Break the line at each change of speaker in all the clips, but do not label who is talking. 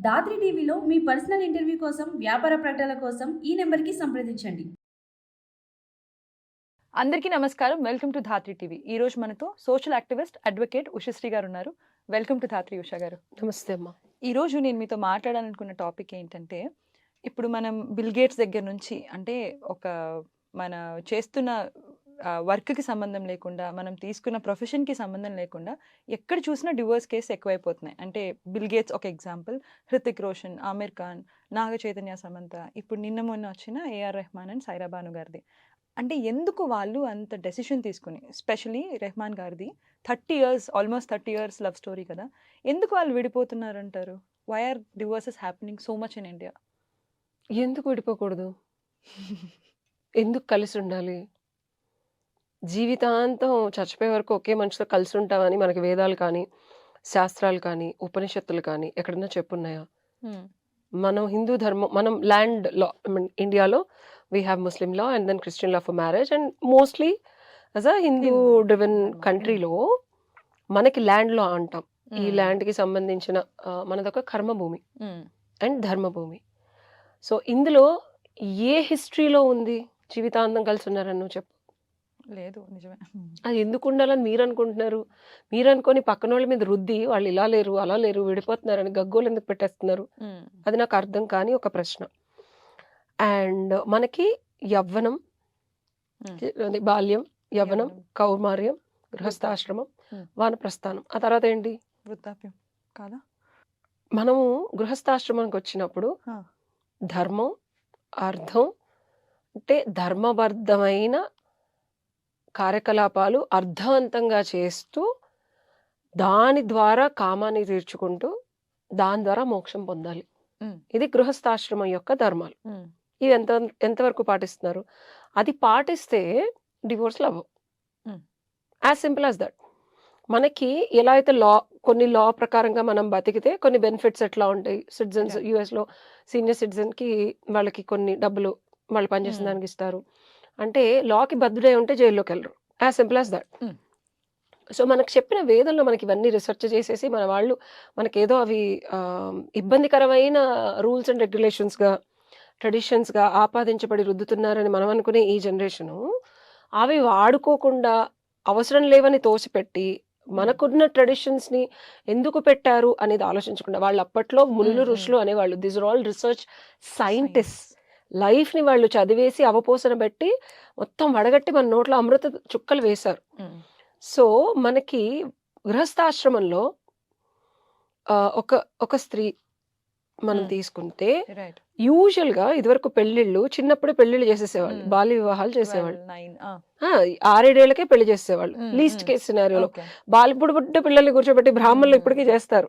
దాత్రి టీవీలో మీ personal interview కోసం, వ్యాపార ప్రకటనల కోసం ఈ నెంబర్కి సంప్రదించండి.
అందరికీ నమస్కారం. Welcome to Dhatri TV. ఈ రోజు మనతో సోషల్ యాక్టివిస్ట్ అడ్వకేట్ ఉషశ్రీ గారు ఉన్నారు. వెల్కమ్ టు ధాత్రి. ఉష గారు
నమస్తే అమ్మా.
ఈ రోజు నేను మీతో మాట్లాడాలనుకున్న టాపిక్ ఏంటంటే, ఇప్పుడు మనం బిల్ గేట్స్ దగ్గర నుంచి, అంటే ఒక మన చేస్తున్న వర్క్కి సంబంధం లేకుండా, మనం తీసుకున్న ప్రొఫెషన్కి సంబంధం లేకుండా ఎక్కడ చూసినా డివోర్స్ కేసు ఎక్కువైపోతున్నాయి. అంటే బిల్ గేట్స్ ఒక ఎగ్జాంపుల్, హృతిక్ రోషన్, ఆమిర్ ఖాన్, నాగ చైతన్య, సమంత, ఇప్పుడు నిన్న మొన్న వచ్చిన ఏఆర్ రెహమాన్ అండ్ సైరా బాను గారిది. అంటే ఎందుకు వాళ్ళు అంత డెసిషన్ తీసుకుని, స్పెషలీ రెహమాన్ గారిది 30 years, almost 30 years love story కదా, ఎందుకు వాళ్ళు విడిపోతున్నారంటారు? Why are divorces happening so much in India?
ఎందుకు విడిపోకూడదు? ఎందుకు కలిసి ఉండాలి? జీవితాంతం చచ్చిపోయే వరకు ఒకే మనిషితో కలిసి ఉంటామని మనకి వేదాలు కానీ, శాస్త్రాలు కానీ, ఉపనిషత్తులు కానీ ఎక్కడన్నా చెప్పున్నాయా? మనం హిందూ ధర్మం, మనం ల్యాండ్ లా, ఇండియాలో we have Muslim law and then Christian law for marriage, and mostly as a Hindu driven కంట్రీలో మనకి ల్యాండ్ లా అంటాం. ఈ ల్యాండ్కి సంబంధించిన మనదొక కర్మభూమి అండ్ ధర్మభూమి. సో ఇందులో ఏ హిస్టరీలో ఉంది జీవితాంతం కలిసి ఉన్నారని నువ్వు చెప్పు?
లేదు, నిజమే.
అది ఎందుకు ఉండాలని మీరు అనుకుంటున్నారు? మీరు అనుకొని పక్కన వాళ్ళ మీద రుద్ది వాళ్ళు ఇలా లేరు, అలా లేరు, విడిపోతున్నారని గగ్గోలు ఎందుకు పెట్టేస్తున్నారు? అది నాకు అర్థం కాని ఒక ప్రశ్న. అండ్ మనకి యవ్వనం, బాల్యం, యవ్వనం, కౌమార్యం, గృహస్థాశ్రమం, వానప్రస్థానం, ఆ తర్వాత ఏంటి?
వృద్ధాప్యం కాదా?
మనము గృహస్థాశ్రమానికి వచ్చినప్పుడు ధర్మం, అర్థం, అంటే ధర్మబద్ధమైన కార్యకలాపాలు అర్థవంతంగా చేస్తూ దాని ద్వారా కామాన్ని తీర్చుకుంటూ దాని ద్వారా మోక్షం పొందాలి. ఇది గృహస్థాశ్రమం యొక్క ధర్మాలు. ఇవి ఎంతవరకు పాటిస్తున్నారు? అది పాటిస్తే డివోర్స్లు అవ్వవు. As simple as that. మనకి ఎలా అయితే కొన్ని లా ప్రకారంగా మనం బతికితే కొన్ని బెనిఫిట్స్ ఎట్లా ఉంటాయి? సిటిజన్స్, యూఎస్లో సీనియర్ సిటిజన్కి వాళ్ళకి కొన్ని డబ్బులు వాళ్ళు పనిచేసిన దానికి ఇస్తారు. అంటే లాకి బద్దుడే ఉంటే జైల్లోకి వెళ్ళరు. As simple as that. So మనకు చెప్పిన వేదంలో మనకి ఇవన్నీ రీసెర్చ్ చేసేసి మన వాళ్ళు మనకేదో అవి ఇబ్బందికరమైన రూల్స్ అండ్ రెగ్యులేషన్స్గా, ట్రెడిషన్స్గా ఆపాదించబడి రుద్దుతున్నారని మనం అనుకునే ఈ జనరేషను అవి వాడుకోకుండా అవసరం లేవని తోసిపెట్టి మనకున్న ట్రెడిషన్స్ని ఎందుకు పెట్టారు అనేది ఆలోచించకుండా, వాళ్ళు అప్పట్లో మునులు ఋషులు అనేవాళ్ళు. This are all research scientist. లైఫ్ని వాళ్ళు చదివేసి అవపోసన పెట్టి మొత్తం వడగట్టి మన నోట్లో అమృత చుక్కలు వేశారు. సో మనకి గృహస్థాశ్రమంలో ఒక స్త్రీ మనం తీసుకుంటే యూజువల్గా ఇదివరకు పెళ్లిళ్ళు, చిన్నప్పుడు పెళ్లిళ్ళు చేసేసేవాళ్ళు, బాల్య వివాహాలు చేసేవాళ్ళు. 6-7 ఏళ్లకే పెళ్లి చేసేవాళ్ళు లీస్ట్ కేస్ సినారియోలో. ఇప్పుడు బుడ్డ పిల్లల్ని కూర్చోబెట్టి బ్రాహ్మణులు ఇప్పటికీ చేస్తారు.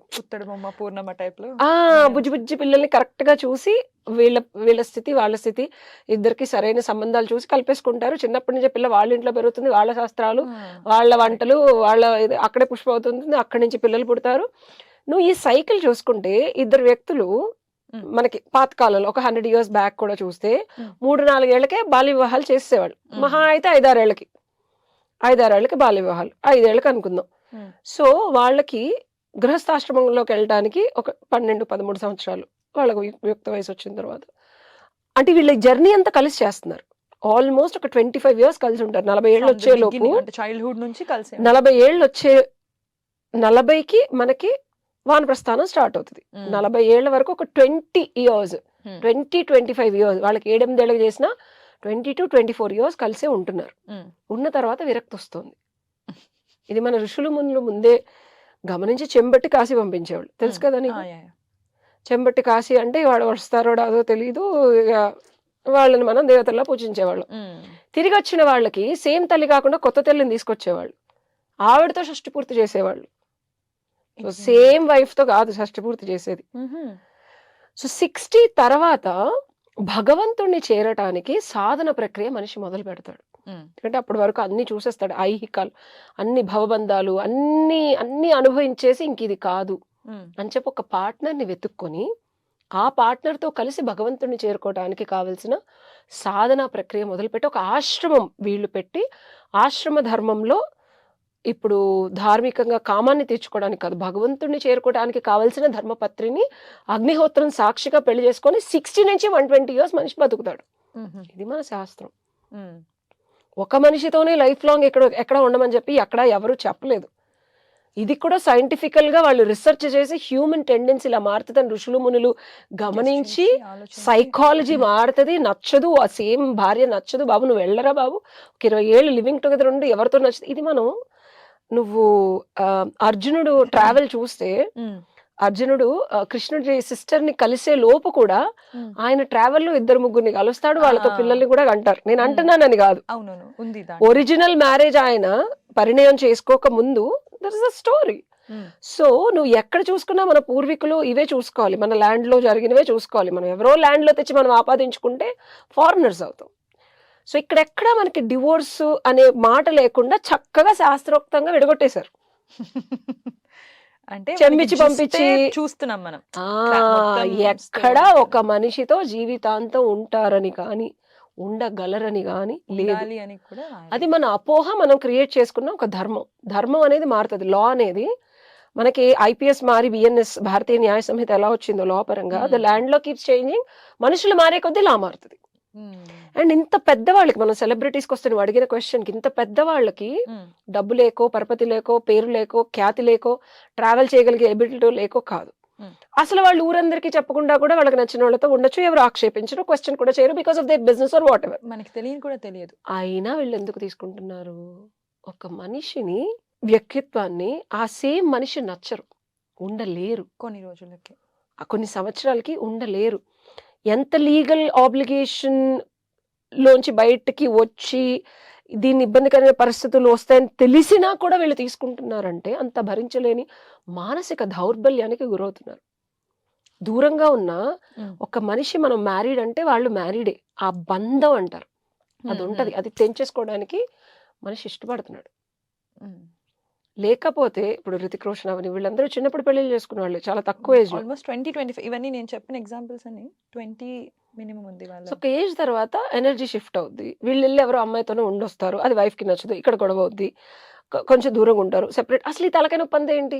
బుజ్జి బుజ్జి పిల్లల్ని కరెక్ట్ గా చూసి వీళ్ళ స్థితి వాళ్ళ స్థితి ఇద్దరికి సరైన సంబంధాలు చూసి కలిపేసుకుంటారు. చిన్నప్పటి నుంచే పిల్ల వాళ్ళ ఇంట్లో పెరుగుతుంది, వాళ్ళ శాస్త్రాలు, వాళ్ళ వంటలు, వాళ్ళ అక్కడే పుష్పం అవుతుంది, అక్కడి నుంచి పిల్లలు పుడతారు. నువ్వు ఈ సైకిల్ చూసుకుంటే ఇద్దరు వ్యక్తులు మనకి పాతకాలంలో ఒక 100 years బ్యాక్ కూడా చూస్తే 3-4 ఏళ్లకే బాల్య వివాహాలు చేసేవాళ్ళు. మహా అయితే 5-6 ఏళ్ళకి బాల్య వివాహాలు, 5 ఏళ్ళకి అనుకుందాం. సో వాళ్ళకి గృహస్థాశ్రమంలోకి వెళ్ళడానికి ఒక 12-13 సంవత్సరాలు వాళ్ళకు యుక్త వయసు వచ్చిన తర్వాత, అంటే వీళ్ళ జర్నీ అంతా కలిసి చేస్తున్నారు. ఆల్మోస్ట్ ఒక 25 years కలిసి ఉంటారు. 40 ఏళ్ళు వచ్చే లోపు,
చైల్డ్హుడ్ నుంచి కలిసి
40 ఏళ్ళు వచ్చే 40కి మనకి వానప్రస్థానం స్టార్ట్ అవుతుంది. 40 ఏళ్ల వరకు ఒక 20 years, 20-25 years, వాళ్ళకి 7-8 ఏళ్ళకి చేసిన 20-24 years కలిసే ఉంటున్నారు. ఉన్న తర్వాత విరక్తి వస్తుంది. ఇది మన ఋషులు మునులు ముందే గమనించి చెంబట్టి కాశీ పంపించేవాళ్ళు. తెలుసు కదా నీకు? చెంబట్టి కాశీ అంటే వాడు వస్తారో రాదో తెలీదు, వాళ్ళని మనం దేవతల్లో పూజించేవాళ్ళం. తిరిగి వచ్చిన వాళ్ళకి సేమ్ తల్లి కాకుండా కొత్త తల్లిని తీసుకొచ్చేవాళ్ళు. ఆవిడతో షష్టి పూర్తి చేసేవాళ్ళు. సేమ్ వైఫ్ తో కాదు షష్టి పూర్తి చేసేది. సో 60 తర్వాత భగవంతుణ్ణి చేరటానికి సాధన ప్రక్రియ మనిషి మొదలు పెడతాడు. ఎందుకంటే అప్పటి వరకు అన్ని చూసేస్తాడు, ఐహికాలు, అన్ని భవబంధాలు, అన్ని అనుభవించేసి ఇంక ఇది కాదు అని చెప్పి ఒక పార్ట్నర్ని వెతుక్కొని ఆ పార్ట్నర్తో కలిసి భగవంతుడిని చేరుకోవడానికి కావలసిన సాధనా ప్రక్రియ మొదలుపెట్టి ఒక ఆశ్రమం వీళ్ళు పెట్టి ఆశ్రమ ధర్మంలో ఇప్పుడు ధార్మికంగా కామాన్ని తీర్చుకోవడానికి కాదు, భగవంతుడిని చేరుకోవడానికి కావాల్సిన ధర్మపత్రిని అగ్నిహోత్రం సాక్షిగా పెళ్లి చేసుకొని 60 నుంచి 120 ఇయర్స్ మనిషి బతుకుతాడు. ఇది మన శాస్త్రం. ఒక మనిషితోనే లైఫ్ లాంగ్ ఎక్కడ ఉండమని చెప్పి అక్కడ ఎవరు చెప్పలేదు. ఇది కూడా సైంటిఫికల్ గా వాళ్ళు రీసెర్చ్ చేసి హ్యూమన్ టెండెన్సీ ఇలా మారుతుందని ఋషులు మునులు గమనించి సైకాలజీ మారుతుంది, నచ్చదు, ఆ సేమ్ భార్య నచ్చదు, బాబు నువ్వు వెళ్ళరా బాబు, ఒక 20 ఏళ్ళు లివింగ్ టుగెదర్ ఉండి ఎవరితో నచ్చదు. ఇది మనం నువ్వు అర్జునుడు ట్రావెల్ చూస్తే అర్జునుడు కృష్ణుడి సిస్టర్ ని కలిసే లోపు కూడా ఆయన ట్రావెల్ లో 2-3 కలుస్తాడు, వాళ్ళతో పిల్లల్ని కూడా అంటారు. నేను అంటున్నానని కాదు, ఒరిజినల్ మ్యారేజ్ ఆయన పరిణయం చేసుకోక ముందు there is a story. So నువ్వు ఎక్కడ చూసుకున్నా మన పూర్వీకులు ఇవే చూసుకోవాలి, మన ల్యాండ్ లో జరిగినవే చూసుకోవాలి. మనం ఎవరో ల్యాండ్ లో తెచ్చి మనం ఆపాదించుకుంటే ఫారినర్స్ అవుతాం. సో ఇక్కడెక్కడ మనకి డివోర్స్ అనే మాట లేకుండా చక్కగా శాస్త్రోక్తంగా విడగొట్టేశారు.
అంటే
చెమ్మిచి పంపించి
చూస్తున్నాం మనం.
ఎక్కడ ఒక మనిషితో జీవితాంతం ఉంటారని కానీ ఉండగలరని కానీ లేదు. అది మన అపోహ, మనం క్రియేట్ చేసుకున్న ఒక ధర్మం. ధర్మం అనేది మారుతుంది. లా అనేది మనకి ఐపీఎస్ మారి బిఎన్ఎస్ భారతీయ న్యాయ సంహిత ఎలా వచ్చిందో లా పరంగా, ద ల్యాండ్ లో కీప్స్ చేంజింగ్, మనుషులు మారే కొద్దీ లా మారుతుంది. అండ్ ఇంత పెద్దవాళ్ళకి, మనం సెలబ్రిటీస్కి వస్తే నువ్వు అడిగిన క్వశ్చన్ కి, ఇంత పెద్దవాళ్ళకి డబ్బు లేకో, పరపతి లేకో, పేరు లేకో, ఖ్యాతి లేకో, ట్రావెల్ చేయగలిగే ఎబిలిటీ లేకో కాదు, అసలు వాళ్ళు ఊరందరికీ చెప్పకుండా కూడా వాళ్ళకి నచ్చిన వాళ్ళతో ఉండొచ్చు, ఎవరు ఆక్షేపించరు, క్వశ్చన్ కూడా చేయరు, because of their business are what ever.
మనకి తెలియని కూడా తెలియదు.
అయినా వీళ్ళు ఎందుకు తీసుకుంటున్నారు? ఒక మనిషిని, వ్యక్తిత్వాన్ని ఆ సేమ్ మనిషి నచ్చరు, ఉండలేరు,
కొన్ని రోజులకి,
కొన్ని సంవత్సరాలకి ఉండలేరు. ఎంత లీగల్ ఆబ్లిగేషన్ లోంచి బయటకి వచ్చి దీన్ని ఇబ్బందికరమైన పరిస్థితులు వస్తాయని తెలిసినా కూడా వీళ్ళు తీసుకుంటున్నారంటే అంత భరించలేని మానసిక దౌర్బల్యానికి గురవుతున్నారు. దూరంగా ఉన్న ఒక మనిషి, మనం మ్యారీడ్ అంటే వాళ్ళు మ్యారీడే, ఆ బంధం అంటారు, అది ఉంటది, అది తెంచేసుకోవడానికి మనిషి ఇష్టపడుతున్నాడు. లేకపోతే ఇప్పుడు రితిక్ రోషన్ అవని వీళ్ళందరూ చిన్నప్పుడు పెళ్లి చేసుకున్న వాళ్ళు, చాలా తక్కువ ఏజ్,
ఆల్మోస్ట్ 20-25. ఇవన్నీ నేను చెప్పిన ఎగ్జాంపుల్స్ అన్ని 20 మినిమం ఉంది వాళ్ళ.
ఒక ఏజ్ తర్వాత ఎనర్జీ షిఫ్ట్ అవుద్ది, వీళ్ళు వెళ్ళి ఎవరో అమ్మాయితోనే ఉండొస్తారు, అది వైఫ్ కి నచ్చదు, ఇక్కడ గొడవ అవుద్ది, కొంచెం దూరంగా ఉంటారు, సెపరేట్. అసలు ఈ తలకాయ నొప్పి అంతా ఏంటి?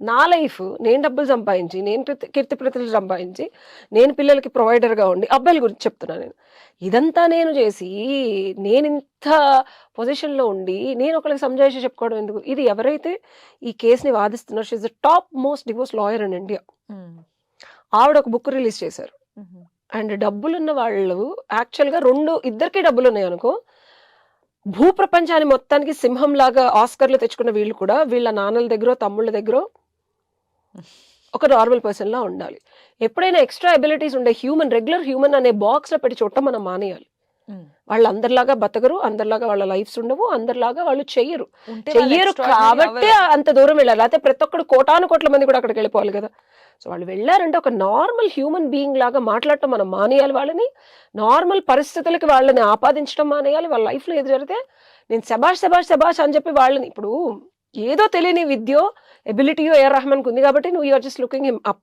నా లైఫ్, నేను డబ్బులు సంపాదించి, నేను కీర్తి ప్రతిష్టలు సంపాదించి, నేను పిల్లలకి ప్రొవైడర్గా ఉండి, అబ్బాయిల గురించి చెప్తున్నాను నేను, ఇదంతా నేను చేసి, నేను ఇంత పొజిషన్లో ఉండి నేను ఒకరికి సంజాయిషి చెప్పుకోవడం ఎందుకు? ఇది ఎవరైతే ఈ కేసుని వాదిస్తున్నారో, she is the top most divorce lawyer in India. ఆవిడ ఒక బుక్ రిలీజ్ చేశారు. అండ్ డబ్బులున్న వాళ్ళు యాక్చువల్గా ఇద్దరికి డబ్బులు ఉన్నాయి అనుకో, భూప్రపంచాన్ని మొత్తానికి సింహం లాగా ఆస్కర్లు తెచ్చుకున్న వీళ్ళు కూడా వీళ్ళ నాన్నల దగ్గర, తమ్ముళ్ళ దగ్గర ఒక నార్మల్ పర్సన్ లా ఉండాలి. ఎప్పుడైనా ఎక్స్ట్రా ఎబిలిటీస్ ఉండే హ్యూమన్, రెగ్యులర్ హ్యూమన్ అనే బాక్స్ లో పెట్టి చూడటం మనం మానేయాలి. వాళ్ళు అందరిలాగా బతకరు, అందరిలాగా వాళ్ళ లైఫ్స్ ఉండవు, అందరిలాగా వాళ్ళు చెయ్యరు కాబట్టి అంత దూరం వెళ్ళాలి. అయితే ప్రతి ఒక్కరు కోటాను మంది కూడా అక్కడికి వెళ్ళిపోవాలి కదా. సో వాళ్ళు వెళ్ళారంటే ఒక నార్మల్ హ్యూమన్ బీయింగ్ లాగా మాట్లాడటం మనం మానేయాలి. వాళ్ళని నార్మల్ పరిస్థితులకి వాళ్ళని ఆపాదించడం మానేయాలి. వాళ్ళ లైఫ్లో ఏది జరిగితే నేను శబాష్ శబాష్ శబాష్ అని చెప్పి వాళ్ళని, ఇప్పుడు ఏదో తెలియని విద్యో ఎబిలిటీయో ఏఆర్ రెహమాన్కి ఉంది కాబట్టి నువ్వు you are just looking him up.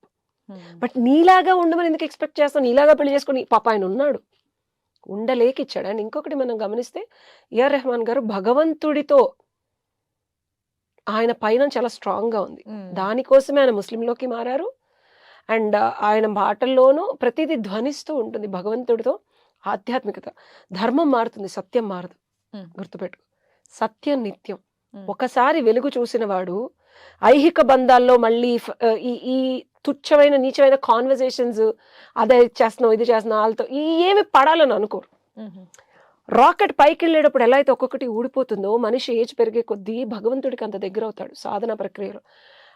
But నీలాగా ఉండమని ఎందుకు ఎక్స్పెక్ట్ చేస్తావు? నీలాగా పెళ్లి చేసుకుని, పాప ఆయన ఉన్నాడు, ఉండలేకిచ్చాడు. అండ్ ఇంకొకటి మనం గమనిస్తే ఏఆర్ రెహమాన్ గారు భగవంతుడితో ఆయన పైన చాలా స్ట్రాంగ్ గా ఉంది. దానికోసమే ఆయన ముస్లింలోకి మారారు. అండ్ ఆయన మాటల్లోనూ ప్రతిదీ ధ్వనిస్తూ ఉంటుంది భగవంతుడితో ఆధ్యాత్మికత. ధర్మం మారుతుంది, సత్యం మారదు. గుర్తుపెట్టుకో, సత్యం నిత్యం. ఒకసారి వెలుగు చూసిన వాడు ఐహిక బంధాల్లో మళ్ళీ ఈ తుచ్చమైన నీచమైన కాన్వర్జేషన్స్, అదే చేస్తున్నావు ఇది చేస్తున్నావు వాళ్ళతో ఏమి పడాలని అనుకోరు. రాకెట్ పైకి వెళ్ళేటప్పుడు ఎలా అయితే ఒక్కొక్కటి ఊడిపోతుందో, మనిషి ఏజ్ పెరిగే కొద్దీ భగవంతుడికి అంత దగ్గర అవుతాడు సాధన ప్రక్రియలో.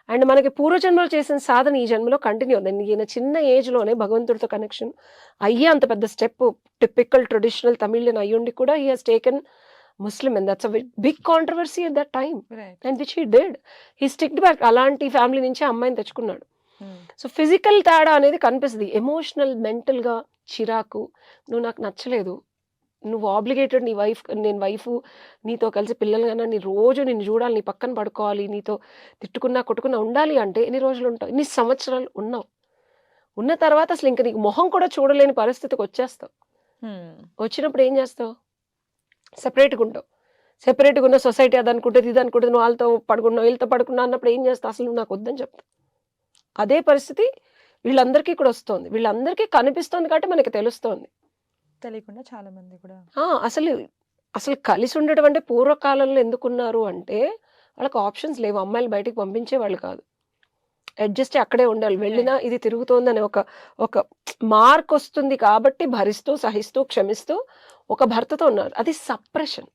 అండ్ మనకి పూర్వజన్మలో చేసిన సాధన ఈ జన్మలో కంటిన్యూ అవుతుంది. ఈయన చిన్న ఏజ్లోనే భగవంతుడితో కనెక్షన్ అయ్యే అంత పెద్ద స్టెప్, టిపికల్ ట్రెడిషనల్ తమిళియన్ అయ్యుండి కూడా he has taken Muslim, and that's a big controversy at that time, right. And which he did. He sticked back. అలాంటి ఫ్యామిలీ నుంచి అమ్మాయిని తెచ్చుకున్నాడు. సో ఫిజికల్ తేడా అనేది కనిపిస్తుంది. ఎమోషనల్, మెంటల్గా చిరాకు, నువ్వు నాకు నచ్చలేదు, నువ్వు ఆబ్లిగేటెడ్, నీ వైఫ్, నేను వైఫ్, నీతో కలిసి పిల్లలు కన్నా నీ రోజు నిన్ను చూడాలి, నీ పక్కన పడుకోవాలి, నీతో తిట్టుకున్నా కొట్టుకున్నా ఉండాలి అంటే ఎన్ని రోజులు ఉంటావు? ఎన్ని సంవత్సరాలు ఉన్నావు? ఉన్న తర్వాత అసలు ఇంకా నీకు మొహం కూడా చూడలేని పరిస్థితికి వచ్చేస్తావు. వచ్చినప్పుడు ఏం చేస్తావు? సెపరేట్గా ఉంటావు. సెపరేట్గా ఉన్న సొసైటీ అది అనుకుంటుంది ఇది అనుకుంటుంది, నువ్వు వాళ్ళతో పడుకున్నావు వీళ్ళతో పడుకున్నావు అన్నప్పుడు ఏం చేస్తావు, అసలు నువ్వు నాకు వద్దని చెప్తా. అదే పరిస్థితి వీళ్ళందరికీ కూడా వస్తుంది, వీళ్ళందరికీ కనిపిస్తుంది కాబట్టి మనకి తెలుస్తోంది.
తెలియకుండా చాలా మంది కూడా
అసలు అసలు కలిసి ఉండటం అంటే పూర్వకాలంలో ఎందుకున్నారు అంటే వాళ్ళకి ఆప్షన్స్ లేవు, అమ్మాయిలు బయటికి పంపించే వాళ్ళు కాదు, అడ్జస్ట్ అక్కడే ఉండాలి, వెళ్ళినా ఇది తిరుగుతోందని ఒక మార్క్ వస్తుంది కాబట్టి భరిస్తూ సహిస్తూ క్షమిస్తూ ఒక భర్తతో ఉన్నారు. అది సప్రెషన్.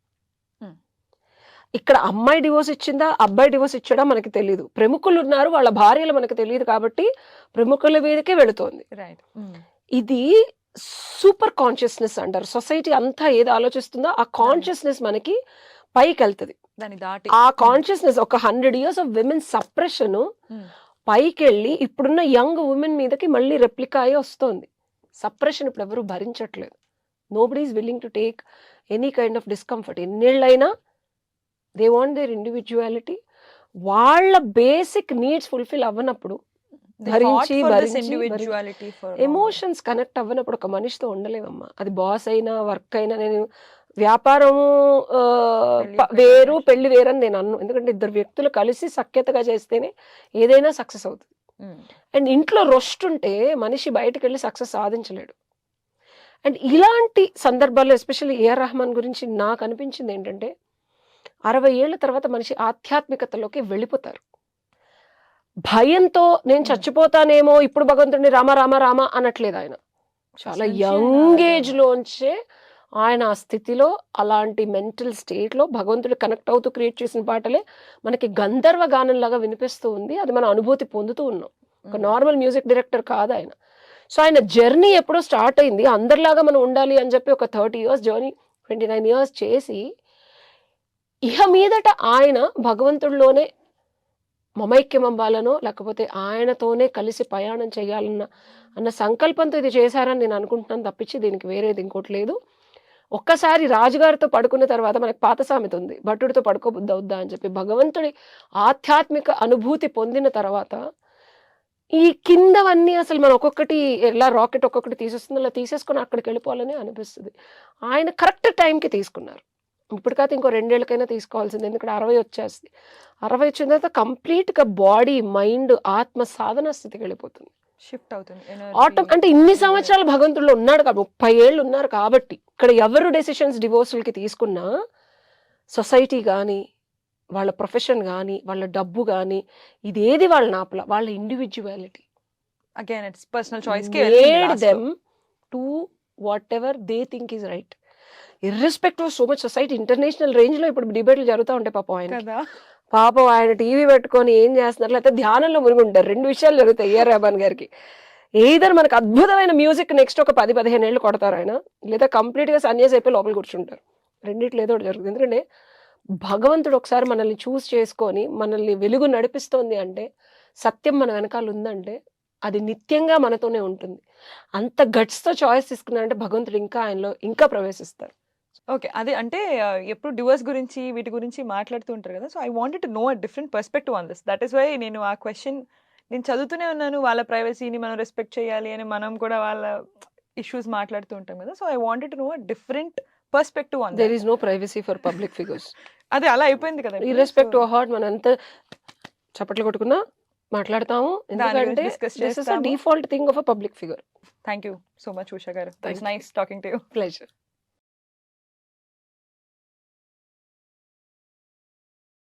ఇక్కడ అమ్మాయి డివోర్స్ ఇచ్చిందా అబ్బాయి డివోర్స్ ఇచ్చాడా మనకి తెలియదు, ప్రముఖులు ఉన్నారు వాళ్ళ భార్యలు మనకు తెలియదు కాబట్టి ప్రముఖుల మీదకే వెళుతోంది.
రైట్.
ఇది సూపర్ కాన్షియస్నెస్ అంటారు. సొసైటీ అంతా ఏది ఆలోచిస్తుందో ఆ కాన్షియస్నెస్ మనకి పైకి వెళ్తుంది.
దాన్ని దాటి
ఆ కాన్షియస్నెస్ ఒక 100 years ఆఫ్ విమెన్ సప్రెషన్ పైకి వెళ్ళి ఇప్పుడున్న యంగ్ ఉమెన్ మీదకి మళ్ళీ రెప్లికా అయ్యి వస్తుంది. సప్రెషన్ ఇప్పుడు ఎవరు భరించట్లేదు. Nobody is willing to take any kind of discomfort. ఎన్నేళ్ళైనా దే వాంట్ దేర్ ఇండివిజువాలిటీ. వాళ్ళ బేసిక్ నీడ్స్ ఫుల్ఫిల్ అవ్వనప్పుడు, భరించి ఎమోషన్స్ కనెక్ట్ అవ్వనప్పుడు ఒక మనిషితో ఉండలేమమ్మా. అది బాస్ అయినా వర్క్ అయినా. నేను వ్యాపారము వేరు పెళ్లి వేరని నేను అన్ను, ఎందుకంటే ఇద్దరు వ్యక్తులు కలిసి సఖ్యతగా చేస్తేనే ఏదైనా సక్సెస్ అవుతుంది. అండ్ ఇంట్లో రొస్ట్ ఉంటే మనిషి బయటకు వెళ్ళి సక్సెస్ సాధించలేడు. అండ్ ఇలాంటి సందర్భాల్లో ఎస్పెషల్లీ ఏఆర్ రెహమాన్ గురించి నాకు అనిపించింది ఏంటంటే 60 ఏళ్ల తర్వాత మనిషి ఆధ్యాత్మికతలోకి వెళ్ళిపోతారు. భయంతో నేను చచ్చిపోతానేమో ఇప్పుడు భగవంతుడిని రామ రామ రామ అనట్లేదు ఆయన. చాలా యంగ్ ఏజ్ లోంచే ఆయన ఆ స్థితిలో అలాంటి మెంటల్ స్టేట్లో భగవంతుడు కనెక్ట్ అవుతూ క్రియేట్ చేసిన పాటలే మనకి గంధర్వ గానంలాగా వినిపిస్తూ ఉంది. అది మన అనుభూతి పొందుతూ ఉన్నాం. ఒక నార్మల్ మ్యూజిక్ డైరెక్టర్ కాదు ఆయన. సో ఆయన జర్నీ ఎప్పుడో స్టార్ట్ అయింది. అందరిలాగా మనం ఉండాలి అని చెప్పి ఒక 30 years జర్నీ 29 years చేసి ఇహ మీదట ఆయన భగవంతుడిలోనే మమైక్యం అవ్వాలనో లేకపోతే ఆయనతోనే కలిసి ప్రయాణం చేయాలన్న సంకల్పంతో ఇది చేశారని నేను అనుకుంటున్నాను తప్పించి దీనికి వేరేది ఇంకోటి లేదు. ఒక్కసారి రాజుగారితో పడుకున్న తర్వాత మనకు పాత సామెత ఉంది, భట్టుడితో పడుకోబుద్ధి అవుద్దా అని చెప్పి. భగవంతుడి ఆధ్యాత్మిక అనుభూతి పొందిన తర్వాత ఈ కిందవన్నీ అసలు మనం ఒక్కొక్కటి ఎలా రాకెట్ ఒక్కొక్కటి తీసేస్తుంది అలా తీసేసుకొని అక్కడికి వెళ్ళిపోవాలని అనిపిస్తుంది. ఆయన కరెక్ట్ టైంకి తీసుకున్నారు. ఇప్పుడు కాదు ఇంకో 2 ఏళ్ళకైనా తీసుకోవాల్సింది, ఎందుకంటే 60 వచ్చేస్తుంది. 60 వచ్చిన తర్వాత కంప్లీట్గా బాడీ మైండ్ ఆత్మ సాధన స్థితికి వెళ్ళిపోతుంది,
షిఫ్ట్ అవుతుంది.
అంటే ఇన్ని సంవత్సరాలు భగవంతుడిలో ఉన్నాడు కాబట్టి 30 ఏళ్ళు ఉన్నారు కాబట్టి ఇక్కడ ఎవరు డెసిషన్స్ డివోర్సులకి తీసుకున్నా సొసైటీ కానీ వాళ్ళ ప్రొఫెషన్ కానీ వాళ్ళ డబ్బు కానీ ఇదేది వాళ్ళ నాపల వాళ్ళ individuality
again it's personal choice
made them to what ever they think is right irrespective of so much society. International range లో ఇప్పుడు డిబేట్లు జరుగుతూ ఉంటాయి పాపం ఆయన
కదా.
పాపం ఆయన టీవీ పెట్టుకొని ఏం చేస్తున్నారు, లేకపోతే ధ్యానంలో మునిగుంటారు. 2 విషయాలు జరుగుతాయి ఏఆర్ రెహమాన్ గారికి. ఏదర్ మనకు అద్భుతమైన మ్యూజిక్ నెక్స్ట్ ఒక 10-15 ఏళ్ళు కొడతారు ఆయన, లేదా కంప్లీట్ గా సన్యాసి అయిపోయి లోపల కూర్చుంటారు. రెండిట్లో ఏదో ఒకటి జరుగుతుంది. ఎందుకంటే భగవంతుడు ఒకసారి మనల్ని చూస్ చేసుకొని మనల్ని వెలుగు నడిపిస్తోంది అంటే, సత్యం మన వెనకాల ఉందంటే అది నిత్యంగా మనతోనే ఉంటుంది. అంత గట్స్ తో చాయిస్ తీసుకున్నారంటే భగవంతుడు ఇంకా ఆయనలో ఇంకా ప్రవేశిస్తారు.
ఓకే. అదే అంటే ఎప్పుడు డివోర్స్ గురించి వీటి గురించి మాట్లాడుతూ ఉంటారు కదా. So I wanted to know a different perspective on this. That is why నేను ఆ క్వశ్చన్ నేను చదువుతూనే ఉన్నాను. వాళ్ళ ప్రైవసీని మనం రెస్పెక్ట్ చేయాలి అని మనం కూడా వాళ్ళ ఇష్యూస్ మాట్లాడుతూ ఉంటాం కదా. So I wanted to know a different perspective on
there is no privacy for public figures.
అదే అలా అయిపోయింది కదా.
ఇర్రెస్పెక్టివ్ ఆఫ్ హార్ట్ మనం ఎంత చప్పట్లు కొట్టుకున్నా మాట్లాడతాము, ఎందుకంటే this is a default thing of a public figure.
Thank you so much Usha garu. It's nice talking to you.
Pleasure.